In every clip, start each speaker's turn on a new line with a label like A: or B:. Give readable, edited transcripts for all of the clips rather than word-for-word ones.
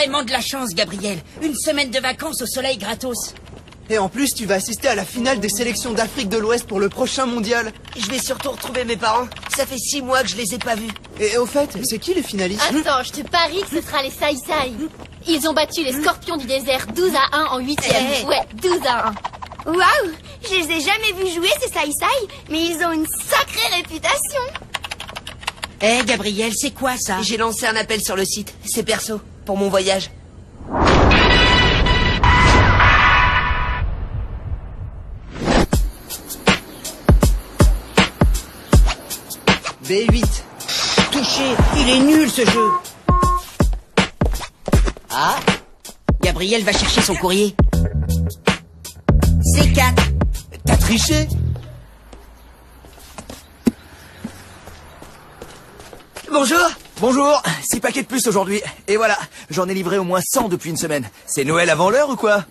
A: vraiment de la chance, Gabriel. Une semaine de vacances au soleil gratos.
B: Et en plus, tu vas assister à la finale des sélections d'Afrique de l'Ouest pour le prochain mondial.
C: Je vais surtout retrouver mes parents. Ça fait 6 mois que je les ai pas vus.
B: Et au fait, c'est qui les finalistes?
D: Attends, je te parie que ce sera les Sai Sai. Ils ont battu les Scorpions du désert 12-1 en 8e. Ouais, 12-1.
E: Waouh, je les ai jamais vus jouer ces Sai Sai, mais ils ont une sacrée réputation.
A: Eh, Gabriel, c'est quoi ça?
C: J'ai lancé un appel sur le site. C'est perso, pour mon voyage.
B: B8.
A: Touché, il est nul ce jeu. Ah, Gabriel va chercher son courrier. C4.
B: T'as triché?
C: Bonjour.
F: Bonjour, 6 paquets de plus aujourd'hui. Et voilà, j'en ai livré au moins 100 depuis une semaine. C'est Noël avant l'heure ou quoi?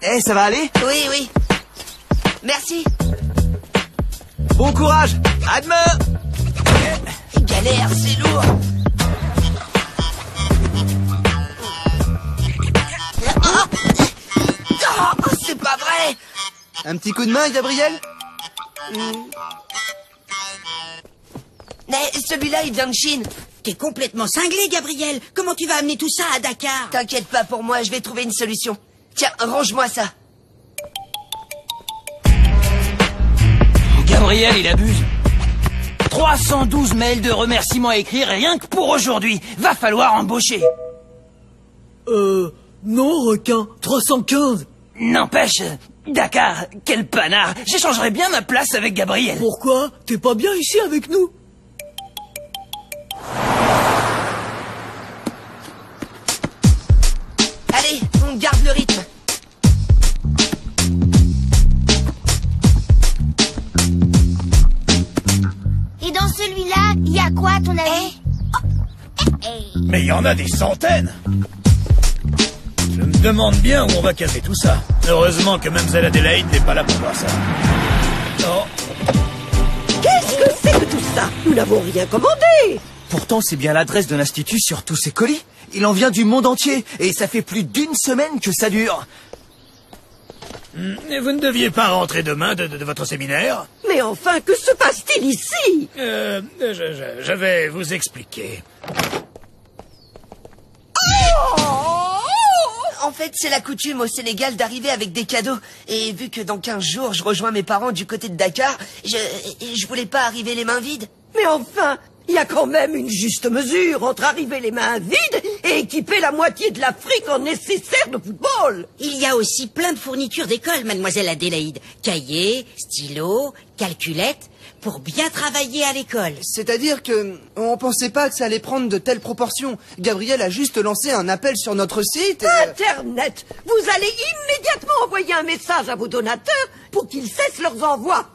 F: Eh, ça va aller?
C: Oui, oui. Merci.
F: Bon courage, à demain.
C: Galère, c'est lourd. Oh, c'est pas vrai.
B: Un petit coup de main, Gabriel?
C: Mais celui-là, il vient de Chine.
A: T'es complètement cinglé, Gabriel. Comment tu vas amener tout ça à Dakar?
C: T'inquiète pas pour moi, je vais trouver une solution. Tiens, range-moi ça.
G: Gabriel, il abuse. 312 mails de remerciements à écrire rien que pour aujourd'hui. Va falloir embaucher.
H: Non, requin, 315.
G: N'empêche, Dakar, quel panard. J'échangerais bien ma place avec Gabriel.
H: Pourquoi? T'es pas bien ici avec nous?
C: Allez, on garde le rythme.
E: Et dans celui-là, il y a quoi à ton avis?
I: Mais il y en a des centaines. Je me demande bien où on va caser tout ça. Heureusement que Mlle Adélaïde n'est pas là pour voir ça. Oh.
J: Qu'est-ce que c'est que tout ça? Nous n'avons rien commandé.
F: Pourtant, c'est bien l'adresse de l'Institut sur tous ces colis. Il en vient du monde entier, et ça fait plus d'une semaine que ça dure.
I: Et vous ne deviez pas rentrer demain de votre séminaire?
J: Mais enfin, que se passe-t-il ici?
I: Je vais vous expliquer.
C: En fait, c'est la coutume au Sénégal d'arriver avec des cadeaux. Et vu que dans 15 jours, je rejoins mes parents du côté de Dakar, je voulais pas arriver les mains vides.
J: Mais enfin, il y a quand même une juste mesure entre arriver les mains vides et équiper la moitié de l'Afrique en nécessaire de football.
A: Il y a aussi plein de fournitures d'école, mademoiselle Adélaïde. Cahiers, stylos, calculettes, pour bien travailler à l'école.
B: C'est-à-dire que on pensait pas que ça allait prendre de telles proportions. Gabriel a juste lancé un appel sur notre site.
J: Internet. Vous allez immédiatement envoyer un message à vos donateurs pour qu'ils cessent leurs envois.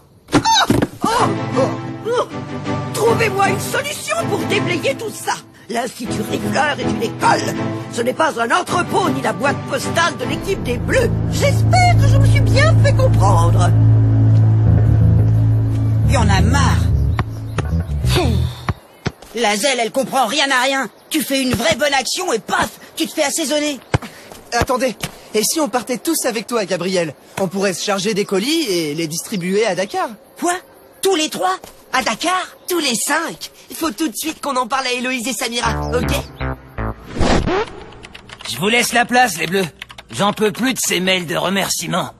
J: Trouvez-moi une solution pour déblayer tout ça. L'Institut Riffleur est une école. Ce n'est pas un entrepôt ni la boîte postale de l'équipe des Bleus. J'espère que je me suis bien fait comprendre.
A: Il y en a marre. La zèle, elle comprend rien à rien. Tu fais une vraie bonne action et paf, tu te fais assaisonner.
B: Attendez, et si on partait tous avec toi, Gabriel? On pourrait se charger des colis et les distribuer à Dakar.
A: Quoi? Tous les 3? À Dakar?
C: Tous les 5. Il faut tout de suite qu'on en parle à Héloïse et Samira, ok?
G: Je vous laisse la place, les bleus. J'en peux plus de ces mails de remerciements.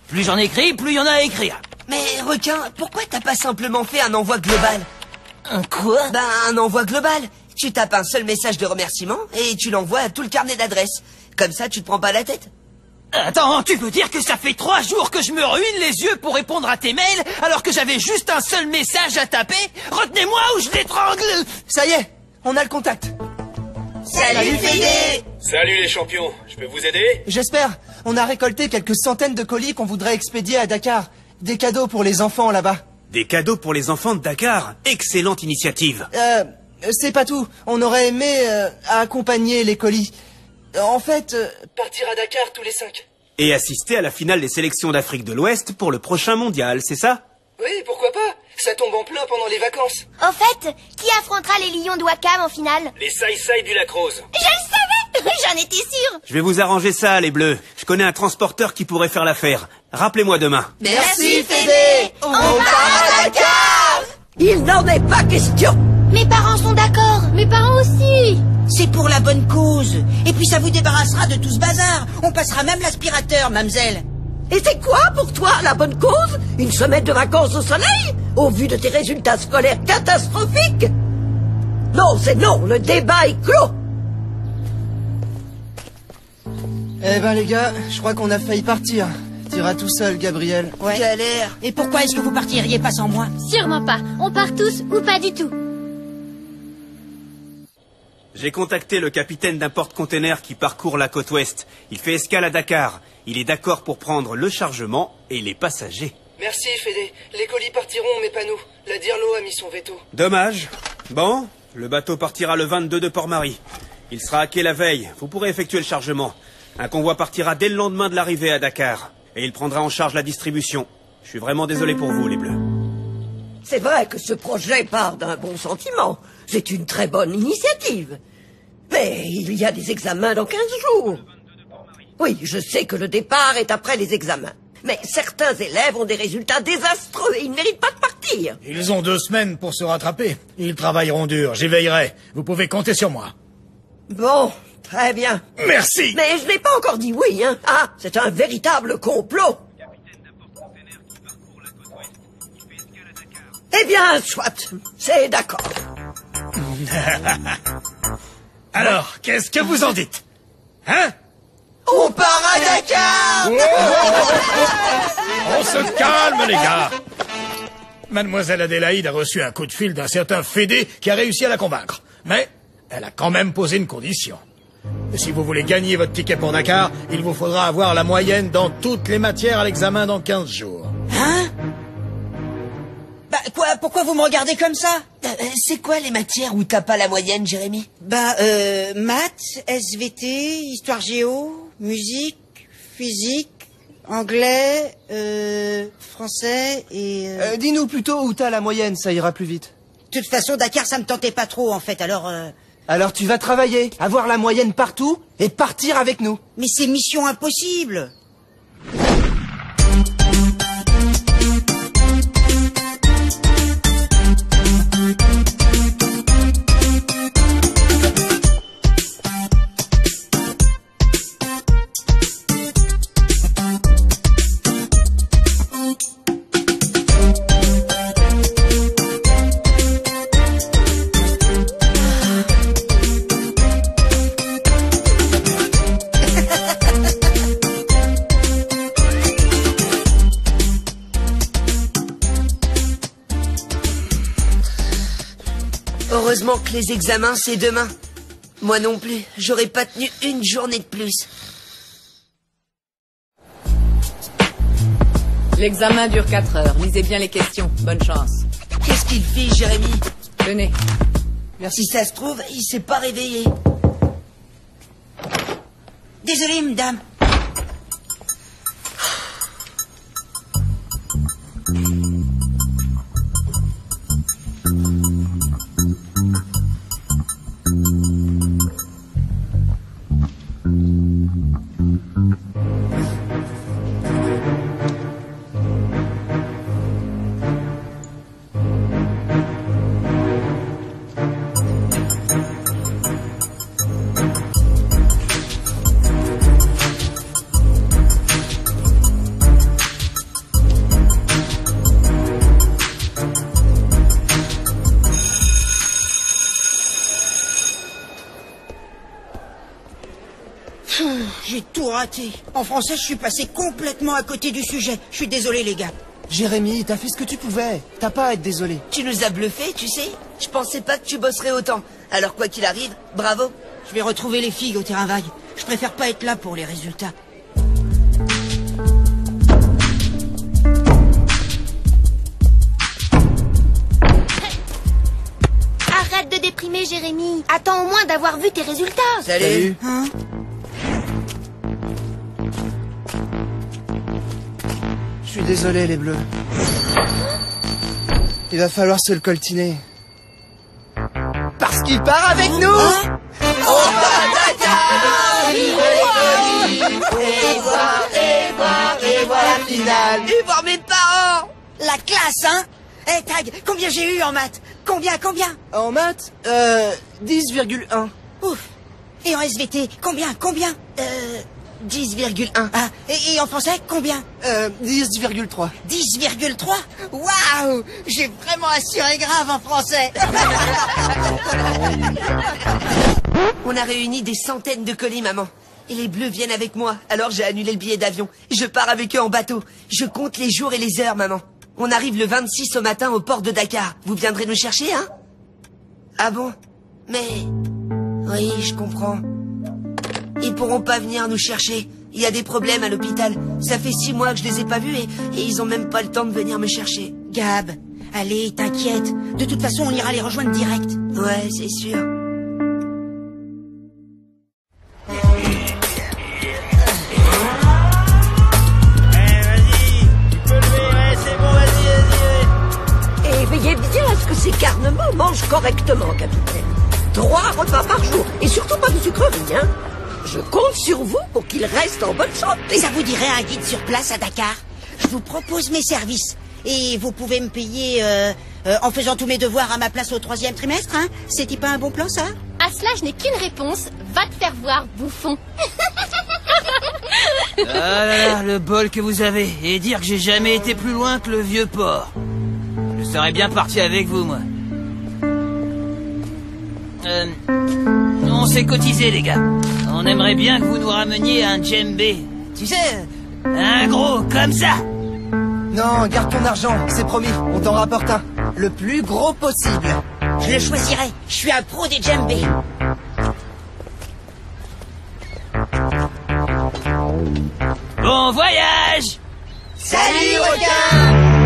G: Plus j'en écris, plus il y en a à écrire.
C: Mais requin, pourquoi t'as pas simplement fait un envoi global?
G: Un quoi?
C: Ben, un envoi global. Tu tapes un seul message de remerciement et tu l'envoies à tout le carnet d'adresses. Comme ça, tu te prends pas la tête.
G: Attends, tu veux dire que ça fait 3 jours que je me ruine les yeux pour répondre à tes mails alors que j'avais juste un seul message à taper? Retenez-moi ou je l'étrangle!
B: Ça y est, on a le contact.
C: Salut Fédé!
I: Salut les champions, je peux vous aider?
B: J'espère. On a récolté quelques centaines de colis qu'on voudrait expédier à Dakar. Des cadeaux pour les enfants là-bas.
K: Des cadeaux pour les enfants de Dakar. Excellente initiative.
B: C'est pas tout. On aurait aimé accompagner les colis. En fait... partir à Dakar tous les 5.
K: Et assister à la finale des sélections d'Afrique de l'Ouest pour le prochain mondial, c'est ça?
B: Oui, pourquoi pas? Ça tombe en plein pendant les vacances.
E: Au fait, qui affrontera les Lions de Wakam en finale?
I: Les Sai Sai du Lac Rose.
E: Je le sais! J'en étais sûre.
K: Je vais vous arranger ça, les bleus. Je connais un transporteur qui pourrait faire l'affaire. Rappelez-moi demain.
C: Merci, Fédé. On part à Dakar.
J: Il n'en est pas question.
E: Mes parents sont d'accord.
D: Mes parents aussi.
A: C'est pour la bonne cause. Et puis ça vous débarrassera de tout ce bazar. On passera même l'aspirateur, mademoiselle.
J: Et c'est quoi pour toi la bonne cause? Une semaine de vacances au soleil? Au vu de tes résultats scolaires catastrophiques? Non, c'est non, le débat est clos.
B: Eh ben les gars, je crois qu'on a failli partir. T'iras tout seul, Gabriel.
A: Ouais.
C: Galère.
A: Et pourquoi est-ce que vous partiriez pas sans moi?
D: Sûrement pas. On part tous ou pas du tout.
K: J'ai contacté le capitaine d'un porte-container qui parcourt la côte ouest. Il fait escale à Dakar. Il est d'accord pour prendre le chargement et les passagers.
B: Merci, Fédé. Les colis partiront, mais pas nous. La Dirlo a mis son veto.
K: Dommage. Bon, le bateau partira le 22 de Port-Marie. Il sera hacké la veille. Vous pourrez effectuer le chargement. Un convoi partira dès le lendemain de l'arrivée à Dakar. Et il prendra en charge la distribution. Je suis vraiment désolé pour vous, les bleus.
J: C'est vrai que ce projet part d'un bon sentiment. C'est une très bonne initiative. Mais il y a des examens dans 15 jours. Oui, je sais que le départ est après les examens. Mais certains élèves ont des résultats désastreux et ils ne méritent pas de partir.
I: Ils ont 2 semaines pour se rattraper. Ils travailleront dur, j'y veillerai. Vous pouvez compter sur moi.
J: Bon, très bien.
I: Merci.
J: Mais je n'ai pas encore dit oui, hein. Ah, c'est un véritable complot. Eh bien, soit. C'est d'accord.
I: Alors, qu'est-ce que vous en dites? Hein?
C: On part à Dakar.
I: On se calme, les gars. Mademoiselle Adélaïde a reçu un coup de fil d'un certain Fédé qui a réussi à la convaincre. Mais elle a quand même posé une condition. Si vous voulez gagner votre ticket pour Dakar, il vous faudra avoir la moyenne dans toutes les matières à l'examen dans 15 jours.
A: Hein? Bah quoi? Pourquoi vous me regardez comme ça?
C: C'est quoi les matières où t'as pas la moyenne, Jérémy?
A: Bah maths, SVT, histoire géo, musique, physique, anglais, français et...
B: Dis-nous plutôt où t'as la moyenne, ça ira plus vite.
A: De toute façon, Dakar, ça me tentait pas trop, en fait, alors...
B: Alors tu vas travailler, avoir la moyenne partout et partir avec nous.
A: Mais c'est mission impossible.
C: Heureusement que les examens, c'est demain. Moi non plus, j'aurais pas tenu une journée de plus.
L: L'examen dure 4 heures. Lisez bien les questions. Bonne chance.
C: Qu'est-ce qu'il fait, Jérémy?
L: Tenez.
C: Si ça se trouve, il s'est pas réveillé.
A: Désolé, madame. J'ai tout raté. En français, je suis passé complètement à côté du sujet. Je suis désolé, les gars.
B: Jérémy, t'as fait ce que tu pouvais. T'as pas à être désolé.
C: Tu nous as bluffés, tu sais. Je pensais pas que tu bosserais autant. Alors quoi qu'il arrive, bravo.
A: Je vais retrouver les filles au terrain vague. Je préfère pas être là pour les résultats.
E: Arrête de déprimer, Jérémy. Attends au moins d'avoir vu tes résultats.
C: Salut.
A: Hein?
B: Je suis désolé, les bleus. Il va falloir se le coltiner. Parce qu'il part avec nous.
A: Hein?
C: On va à Dakar.
B: Et voilà la finale.
C: Et voir mes parents.
A: La classe, hein? Eh, Tag, combien j'ai eu en maths? Combien?
B: En maths, 10,1.
A: Ouf. Et en SVT, combien?
C: 10,1.
A: Ah, et en français, combien?
B: 10,3.
A: 10,3? Waouh! J'ai vraiment assuré grave en français.
C: On a réuni des centaines de colis, maman. Et les bleus viennent avec moi, alors j'ai annulé le billet d'avion. Je pars avec eux en bateau. Je compte les jours et les heures, maman. On arrive le 26 au matin au port de Dakar. Vous viendrez nous chercher, hein? Ah bon? Mais... Oui, je comprends. Ils pourront pas venir nous chercher. Il y a des problèmes à l'hôpital. Ça fait 6 mois que je les ai pas vus et ils ont même pas le temps de venir me chercher.
A: Gab, allez, t'inquiète. De toute façon, on ira les rejoindre direct.
C: Ouais, c'est sûr.
J: Et veillez bien à ce que ces carnements mangent correctement, capitaine. 3 repas par jour, et surtout pas de sucreries, hein. Je compte sur vous pour qu'ils restent en bonne santé.
A: Ça vous dirait un guide sur place à Dakar? Je vous propose mes services. Et vous pouvez me payer en faisant tous mes devoirs à ma place au 3e trimestre, hein? C'est-il pas un bon plan, ça?
D: À cela, je n'ai qu'une réponse. Va te faire voir, bouffon.
G: Ah là là, le bol que vous avez. Et dire que j'ai jamais été plus loin que le vieux port. Je serais bien parti avec vous, moi. On s'est cotisé, les gars. On aimerait bien que vous nous rameniez un djembé. Tu sais, un gros comme ça.
B: Non, garde ton argent, c'est promis, on t'en rapporte un. Le plus gros possible.
A: Je le choisirai. Je suis un pro des djembés.
G: Bon voyage!
A: Salut, requin!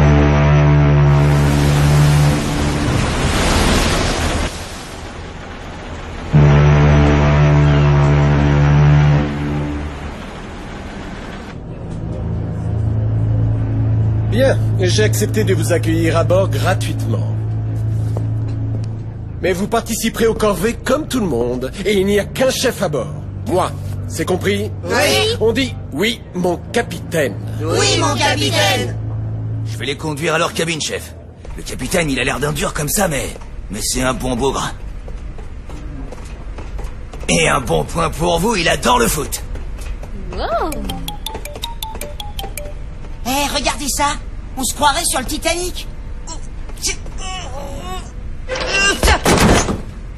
M: Bien, j'ai accepté de vous accueillir à bord gratuitement. Mais vous participerez aux corvées comme tout le monde, et il n'y a qu'un chef à bord. Moi, c'est compris?
A: Oui.
M: On dit oui, mon capitaine.
A: Oui, mon capitaine.
F: Je vais les conduire à leur cabine, chef. Le capitaine, il a l'air d'un dur comme ça, mais c'est un bon bougre. Et un bon point pour vous, il adore le foot.
D: Wow.
A: Eh, regardez ça. On se croirait sur le Titanic.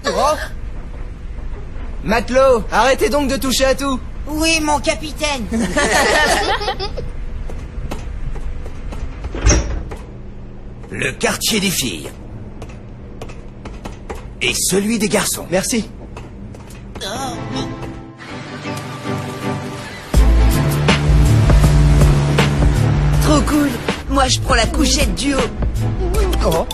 B: Oh. Matelot, arrêtez donc de toucher à tout.
A: Oui, mon capitaine.
F: Le quartier des filles. Et celui des garçons.
B: Merci.
C: Trop cool. Moi, je prends la couchette du haut.
B: Oh.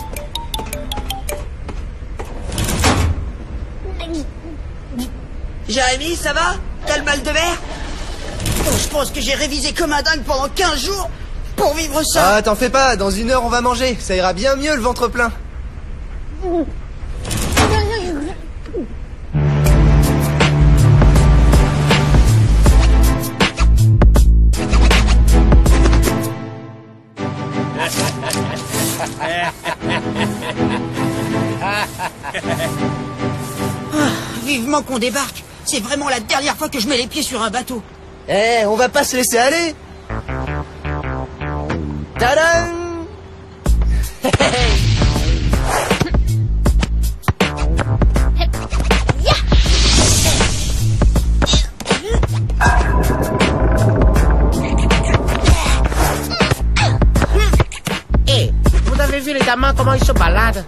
C: Jérémy, ça va? T'as le mal de mer?
A: Oh, je pense que j'ai révisé comme un dingue pendant 15 jours pour vivre ça.
B: Ah, t'en fais pas, dans 1 heure on va manger. Ça ira bien mieux le ventre plein.
A: Vivement qu'on débarque. C'est vraiment la dernière fois que je mets les pieds sur un bateau.
B: Eh, on va pas se laisser aller. Tadam.
N: Eh, vous avez vu les gamins comment ils se baladent?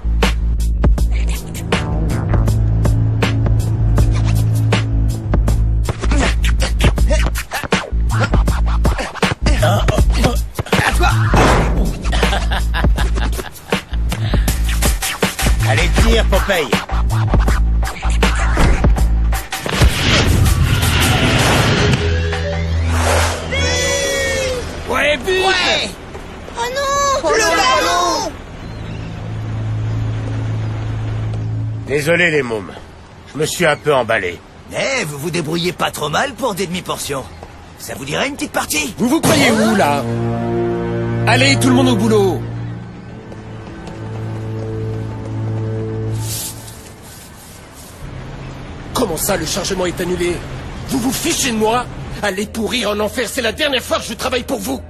O: Allez, tire, Popeye.
G: Ouais, but!
A: Ouais. Oh non, le ballon.
O: Désolé, les mômes. Je me suis un peu emballé.
F: Eh, vous vous débrouillez pas trop mal pour des demi-portions. Ça vous dirait une petite partie?
M: Vous vous croyez où, là? Allez, tout le monde au boulot. Comment ça, le chargement est annulé? Vous vous fichez de moi? Allez pourrir en enfer, c'est la dernière fois que je travaille pour vous.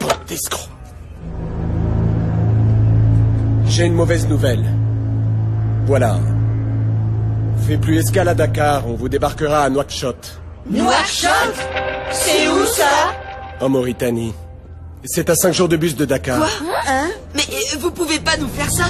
M: Bande d'escrocs. J'ai une mauvaise nouvelle. Voilà. Fais plus escale à Dakar, on vous débarquera à Nouakchott.
C: Nouakchott? C'est où ça?
M: En Mauritanie. C'est à 5 jours de bus de Dakar.
C: Quoi? Hein? Mais vous pouvez pas nous faire ça?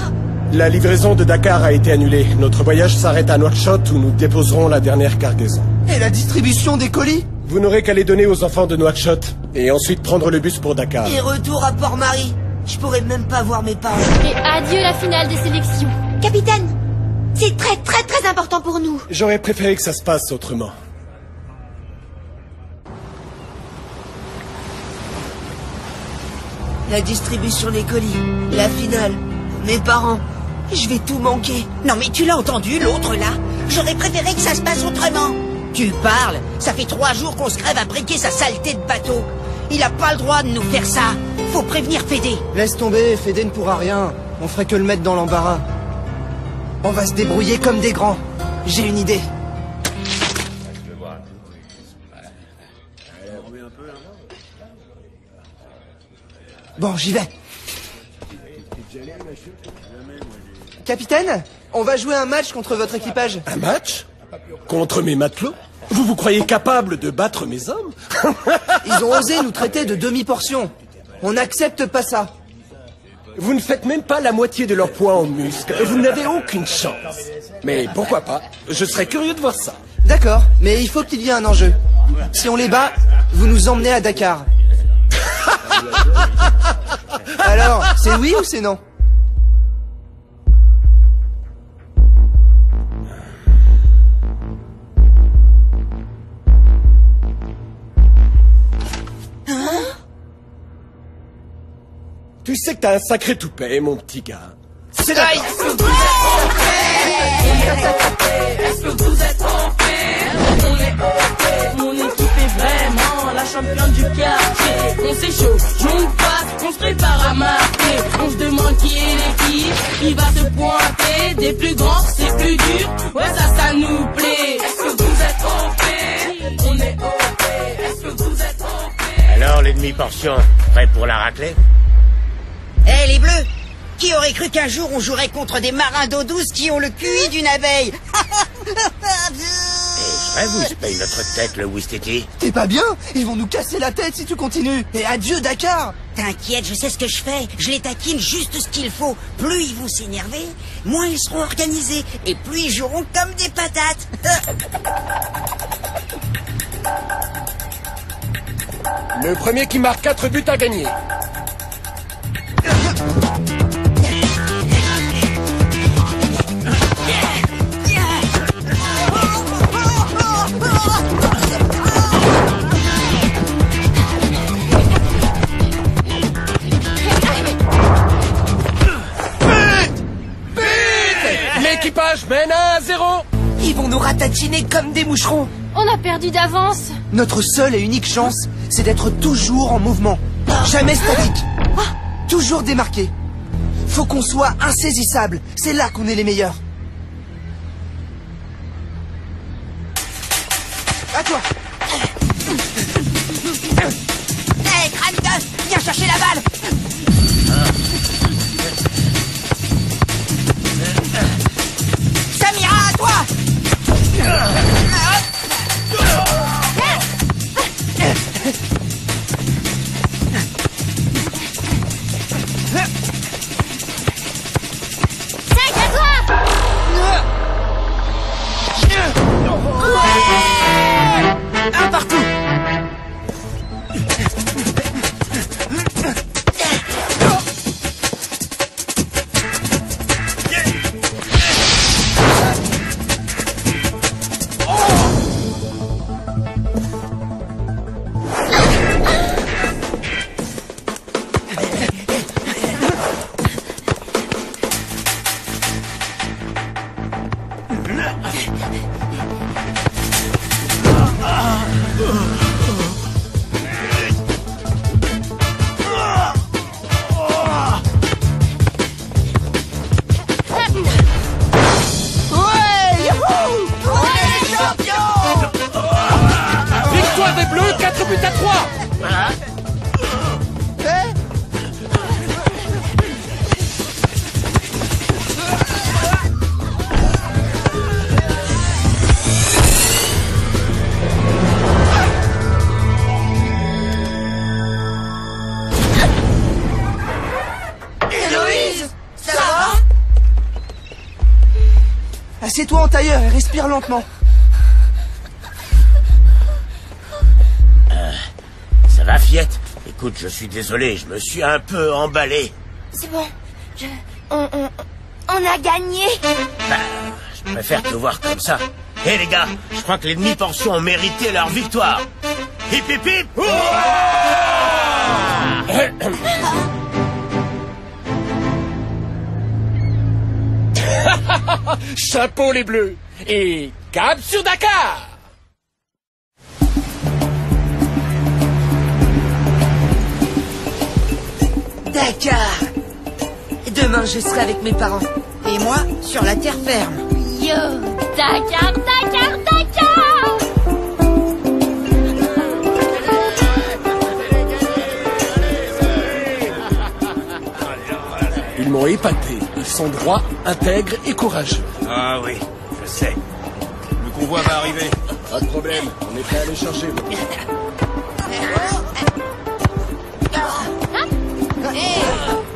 M: La livraison de Dakar a été annulée. Notre voyage s'arrête à Nouakchott où nous déposerons la dernière cargaison.
B: Et la distribution des colis?
M: Vous n'aurez qu'à les donner aux enfants de Nouakchott et ensuite prendre le bus pour Dakar.
C: Et retour à Port-Marie. Je pourrais même pas voir mes parents.
D: Et adieu la finale des sélections.
E: Capitaine, c'est très très très important pour nous.
M: J'aurais préféré que ça se passe autrement.
C: La distribution des colis, la finale, mes parents. Je vais tout manquer.
A: Non mais tu l'as entendu, l'autre là? J'aurais préféré que ça se passe autrement. Tu parles? Ça fait 3 jours qu'on se crève à briquer sa saleté de bateau. Il a pas le droit de nous faire ça. Faut prévenir Fédé.
B: Laisse tomber, Fédé ne pourra rien. On ferait que le mettre dans l'embarras. On va se débrouiller comme des grands. J'ai une idée. Bon, j'y vais. Capitaine, on va jouer un match contre votre équipage.
M: Un match? Contre mes matelots? Vous vous croyez capable de battre mes hommes?
B: Ils ont osé nous traiter de demi-portion. On n'accepte pas ça.
M: Vous ne faites même pas la moitié de leur poids en muscles. Vous n'avez aucune chance. Mais pourquoi pas? Je serais curieux de voir ça.
B: D'accord, mais il faut qu'il y ait un enjeu. Si on les bat, vous nous emmenez à Dakar. Alors, c'est oui ou c'est non?
M: Tu sais que t'as un sacré toupet, mon petit gars. C'est la...
P: Est-ce que vous êtes en paix? On est OK, mon équipe est vraiment la championne du quartier. On s'échauffe, on passe, on se prépare à marquer. On se demande qui est l'équipe, qui va se pointer. Des plus grands, c'est plus dur, ouais ça nous plaît. Est-ce que vous êtes en paix? On est OK, est-ce que vous êtes en paix?
O: Alors, les demi-portions, prêts pour la raclée?
A: Eh les bleus, qui aurait cru qu'un jour on jouerait contre des marins d'eau douce qui ont le QI d'une abeille?
O: Je vous se paye notre tête, le Wistiti.
B: T'es pas bien? Ils vont nous casser la tête si tu continues. Et adieu Dakar.
A: T'inquiète, je sais ce que je fais. Je les taquine juste ce qu'il faut. Plus ils vont s'énerver, moins ils seront organisés. Et plus ils joueront comme des patates.
M: Le premier qui marque 4 buts a gagné. L'équipage mène 1-0.
C: Ils vont nous ratatiner comme des moucherons.
D: On a perdu d'avance.
B: Notre seule et unique chance, c'est d'être toujours en mouvement. Jamais statique. Toujours démarqué. Faut qu'on soit insaisissable. C'est là qu'on est les meilleurs. À toi.
A: Hé, crâne d'œuf, viens chercher la balle. Samira, à toi.
D: Cinq à toi.
M: but à 3.
A: Héloïse, ça va?
B: Assieds-toi en tailleur et respire lentement.
O: Ça va, Fiette? Écoute, je suis désolé, je me suis un peu emballé.
E: C'est bon. On a gagné.
O: Bah, je préfère te voir comme ça. Hé les gars, je crois que les demi-portions ont mérité leur victoire. Hip hip hip!
M: Chapeau les bleus. Et cap sur Dakar.
C: Dakar. Demain, je serai avec mes parents.
A: Et moi, sur la terre ferme.
D: Yo, Dakar, Dakar, Dakar.
M: Ils m'ont épaté. Ils sont droits, intègres et courageux.
K: Ah oui, je sais. Le convoi va arriver.
M: Pas de problème, on est prêt à les chercher.
A: Hey.